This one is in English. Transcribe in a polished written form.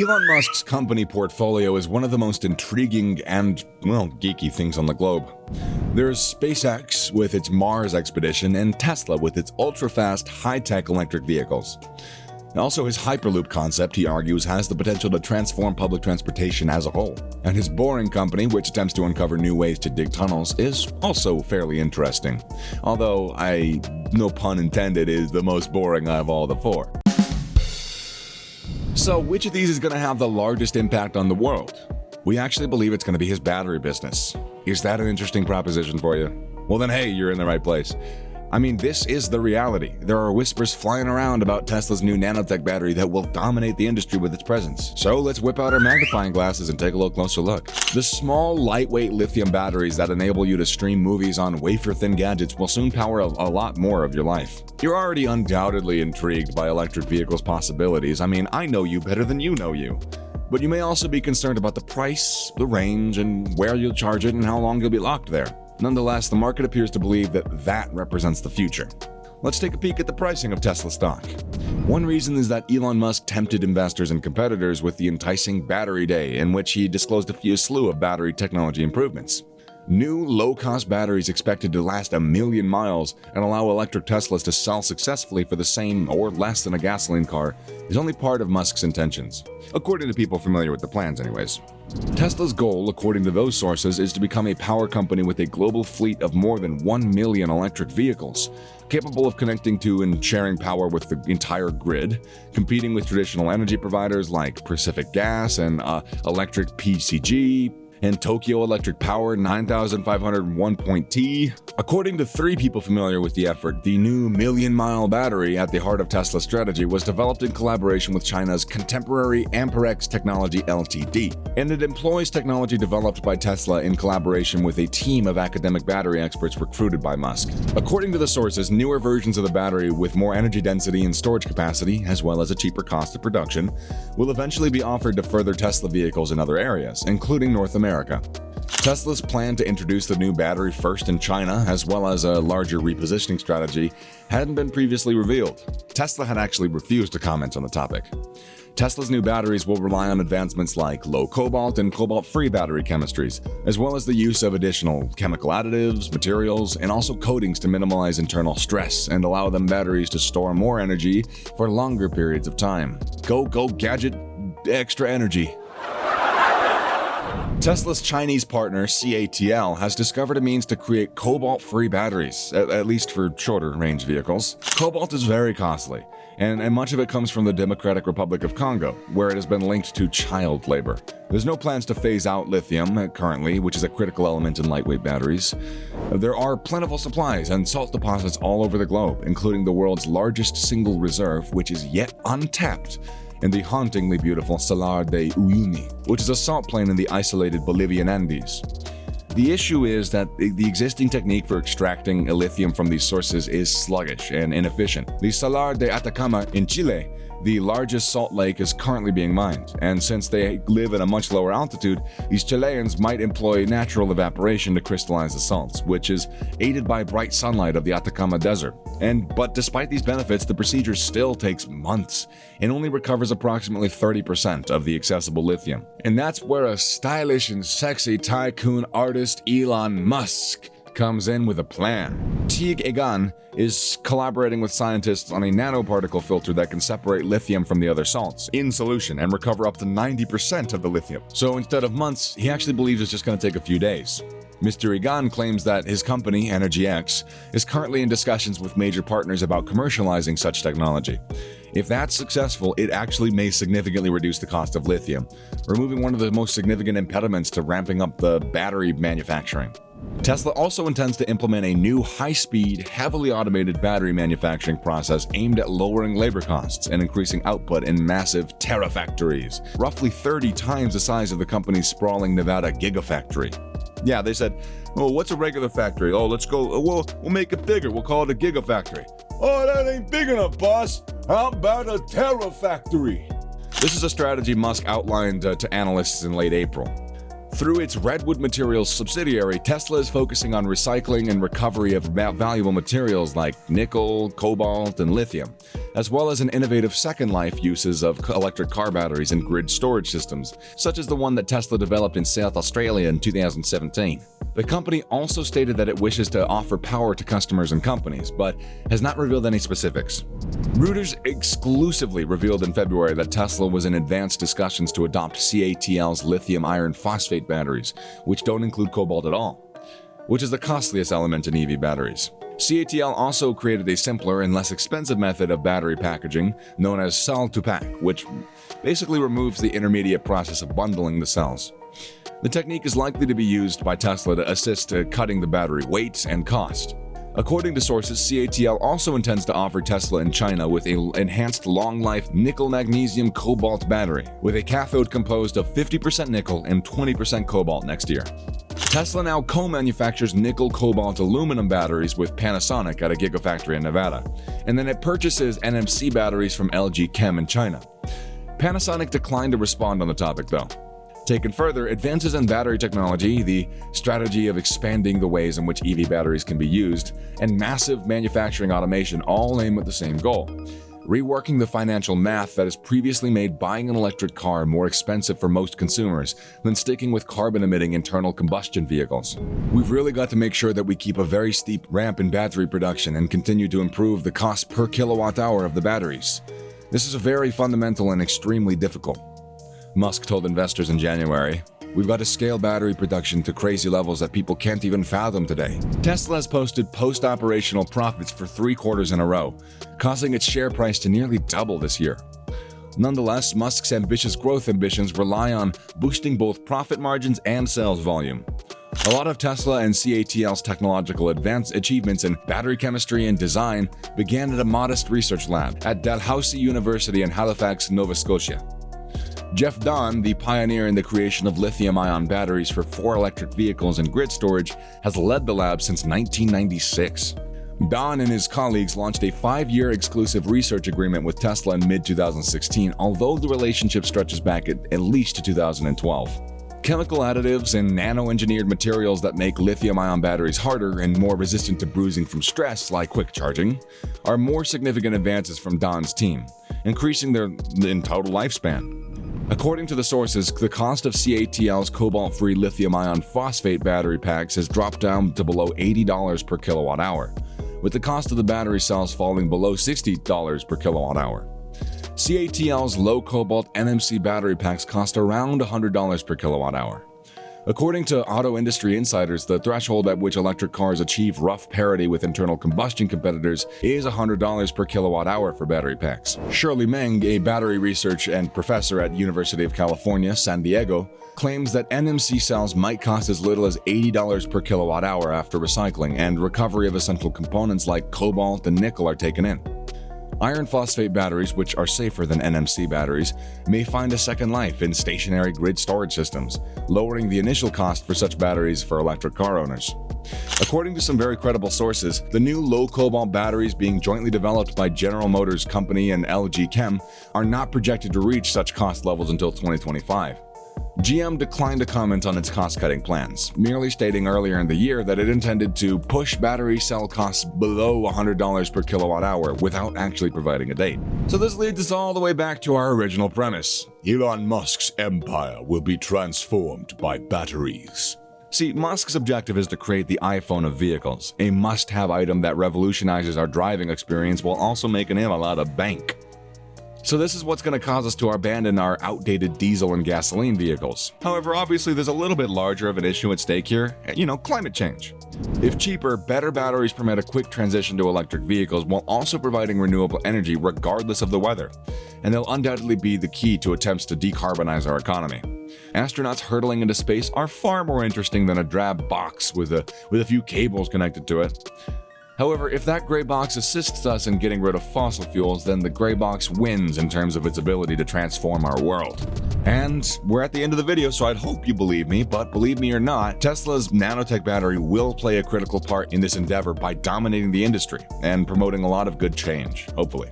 Elon Musk's company portfolio is one of the most intriguing and, well, geeky things on the globe. There's SpaceX with its Mars expedition and Tesla with its ultra-fast, high-tech electric vehicles. Also, his Hyperloop concept, he argues, has the potential to transform public transportation as a whole. And his Boring company, which attempts to uncover new ways to dig tunnels, is also fairly interesting. Although, no pun intended, is the most boring out of all the four. So, which of these is going to have the largest impact on the world? We actually believe it's going to be his battery business. Is that an interesting proposition for you? Well then, hey, you're in the right place. I mean, this is the reality. There are whispers flying around about Tesla's new nanotech battery that will dominate the industry with its presence. So let's whip out our magnifying glasses and take a little closer look. The small, lightweight lithium batteries that enable you to stream movies on wafer-thin gadgets will soon power a lot more of your life. You're already undoubtedly intrigued by electric vehicles' possibilities. I mean, I know you better than you know you. But you may also be concerned about the price, the range, and where you'll charge it and how long you'll be locked there. Nonetheless, the market appears to believe that represents the future. Let's take a peek at the pricing of Tesla stock. One reason is that Elon Musk tempted investors and competitors with the enticing Battery Day, in which he disclosed a slew of battery technology improvements. New low-cost batteries expected to last 1 million miles and allow electric Teslas to sell successfully for the same or less than a gasoline car is only part of Musk's intentions, according to people familiar with the plans anyways. Tesla's goal, according to those sources, is to become a power company with a global fleet of more than 1 million electric vehicles, capable of connecting to and sharing power with the entire grid, competing with traditional energy providers like Pacific Gas and Electric PCG, and Tokyo Electric Power 9501.T. According to 3 people familiar with the effort, the new million-mile battery at the heart of Tesla's strategy was developed in collaboration with China's contemporary AmpereX Technology Ltd, and it employs technology developed by Tesla in collaboration with a team of academic battery experts recruited by Musk. According to the sources, newer versions of the battery with more energy density and storage capacity, as well as a cheaper cost of production, will eventually be offered to further Tesla vehicles in other areas, including North America. Tesla's plan to introduce the new battery first in China, as well as a larger repositioning strategy, hadn't been previously revealed. Tesla had actually refused to comment on the topic. Tesla's new batteries will rely on advancements like low cobalt and cobalt-free battery chemistries, as well as the use of additional chemical additives, materials, and also coatings to minimize internal stress and allow them batteries to store more energy for longer periods of time. Go gadget, extra energy. Tesla's Chinese partner, CATL, has discovered a means to create cobalt-free batteries, at least for shorter-range vehicles. Cobalt is very costly, and much of it comes from the Democratic Republic of Congo, where it has been linked to child labor. There's no plans to phase out lithium currently, which is a critical element in lightweight batteries. There are plentiful supplies and salt deposits all over the globe, including the world's largest single reserve, which is yet untapped, in the hauntingly beautiful Salar de Uyuni, which is a salt plain in the isolated Bolivian Andes. The issue is that the existing technique for extracting lithium from these sources is sluggish and inefficient. The Salar de Atacama in Chile, the largest salt lake, is currently being mined, and since they live at a much lower altitude, these Chileans might employ natural evaporation to crystallize the salts, which is aided by bright sunlight of the Atacama Desert. But despite these benefits, the procedure still takes months and only recovers approximately 30% of the accessible lithium. And that's where a stylish and sexy tycoon artist Elon Musk comes in with a plan. Teague Egan is collaborating with scientists on a nanoparticle filter that can separate lithium from the other salts in solution and recover up to 90% of the lithium. So instead of months, he actually believes it's just going to take a few days. Mr. Egan claims that his company, EnergyX, is currently in discussions with major partners about commercializing such technology. If that's successful, it actually may significantly reduce the cost of lithium, removing one of the most significant impediments to ramping up the battery manufacturing. Tesla also intends to implement a new high-speed, heavily automated battery manufacturing process aimed at lowering labor costs and increasing output in massive terafactories, roughly 30 times the size of the company's sprawling Nevada gigafactory. Yeah, they said, oh, what's a regular factory? Oh, let's go, we'll make it bigger. We'll call it a gigafactory. Oh, that ain't big enough, boss. How about a terafactory? This is a strategy Musk outlined to analysts in late April. Through its Redwood Materials subsidiary, Tesla is focusing on recycling and recovery of valuable materials like nickel, cobalt, and lithium, as well as an innovative second life uses of electric car batteries and grid storage systems, such as the one that Tesla developed in South Australia in 2017. The company also stated that it wishes to offer power to customers and companies, but has not revealed any specifics. Reuters exclusively revealed in February that Tesla was in advanced discussions to adopt CATL's lithium iron phosphate batteries, which don't include cobalt at all, which is the costliest element in EV batteries. CATL also created a simpler and less expensive method of battery packaging known as cell-to-pack, which basically removes the intermediate process of bundling the cells. The technique is likely to be used by Tesla to assist cutting the battery weight and cost. According to sources, CATL also intends to offer Tesla in China with an enhanced long-life nickel-magnesium cobalt battery, with a cathode composed of 50% nickel and 20% cobalt next year. Tesla now co-manufactures nickel-cobalt aluminum batteries with Panasonic at a gigafactory in Nevada, and then it purchases NMC batteries from LG Chem in China. Panasonic declined to respond on the topic, though. Taken further, advances in battery technology, the strategy of expanding the ways in which EV batteries can be used, and massive manufacturing automation all aim at the same goal: reworking the financial math that has previously made buying an electric car more expensive for most consumers than sticking with carbon-emitting internal combustion vehicles. We've really got to make sure that we keep a very steep ramp in battery production and continue to improve the cost per kilowatt hour of the batteries. This is very fundamental and extremely difficult. Musk told investors in January, "We've got to scale battery production to crazy levels that people can't even fathom today." Tesla has posted post-operational profits for 3 quarters in a row, causing its share price to nearly double this year. Nonetheless, Musk's ambitious growth ambitions rely on boosting both profit margins and sales volume. A lot of Tesla and CATL's technological achievements in battery chemistry and design began at a modest research lab at Dalhousie University in Halifax, Nova Scotia. Jeff Dahn, the pioneer in the creation of lithium-ion batteries for 4 electric vehicles and grid storage, has led the lab since 1996. Dahn and his colleagues launched a 5-year exclusive research agreement with Tesla in mid-2016, although the relationship stretches back at least to 2012. Chemical additives and nano-engineered materials that make lithium-ion batteries harder and more resistant to bruising from stress, like quick charging, are more significant advances from Dahn's team, increasing their total lifespan. According to the sources, the cost of CATL's cobalt-free lithium-ion phosphate battery packs has dropped down to below $80 per kilowatt hour, with the cost of the battery cells falling below $60 per kilowatt hour. CATL's low-cobalt NMC battery packs cost around $100 per kilowatt hour. According to Auto Industry Insiders, the threshold at which electric cars achieve rough parity with internal combustion competitors is $100 per kilowatt hour for battery packs. Shirley Meng, a battery research and professor at University of California, San Diego, claims that NMC cells might cost as little as $80 per kilowatt hour after recycling and recovery of essential components like cobalt and nickel are taken in. Iron phosphate batteries, which are safer than NMC batteries, may find a second life in stationary grid storage systems, lowering the initial cost for such batteries for electric car owners. According to some very credible sources, the new low-cobalt batteries being jointly developed by General Motors Company and LG Chem are not projected to reach such cost levels until 2025. GM declined to comment on its cost-cutting plans, merely stating earlier in the year that it intended to push battery cell costs below $100 per kilowatt hour without actually providing a date. So this leads us all the way back to our original premise. Elon Musk's empire will be transformed by batteries. See, Musk's objective is to create the iPhone of vehicles, a must-have item that revolutionizes our driving experience while also making him a lot of bank. So this is what's going to cause us to abandon our outdated diesel and gasoline vehicles. However, obviously there's a little bit larger of an issue at stake here, climate change. If cheaper, better batteries permit a quick transition to electric vehicles while also providing renewable energy regardless of the weather, and they'll undoubtedly be the key to attempts to decarbonize our economy. Astronauts hurtling into space are far more interesting than a drab box with a few cables connected to it. However, if that gray box assists us in getting rid of fossil fuels, then the gray box wins in terms of its ability to transform our world. And we're at the end of the video, so I'd hope you believe me, but believe me or not, Tesla's nanotech battery will play a critical part in this endeavor by dominating the industry and promoting a lot of good change, hopefully.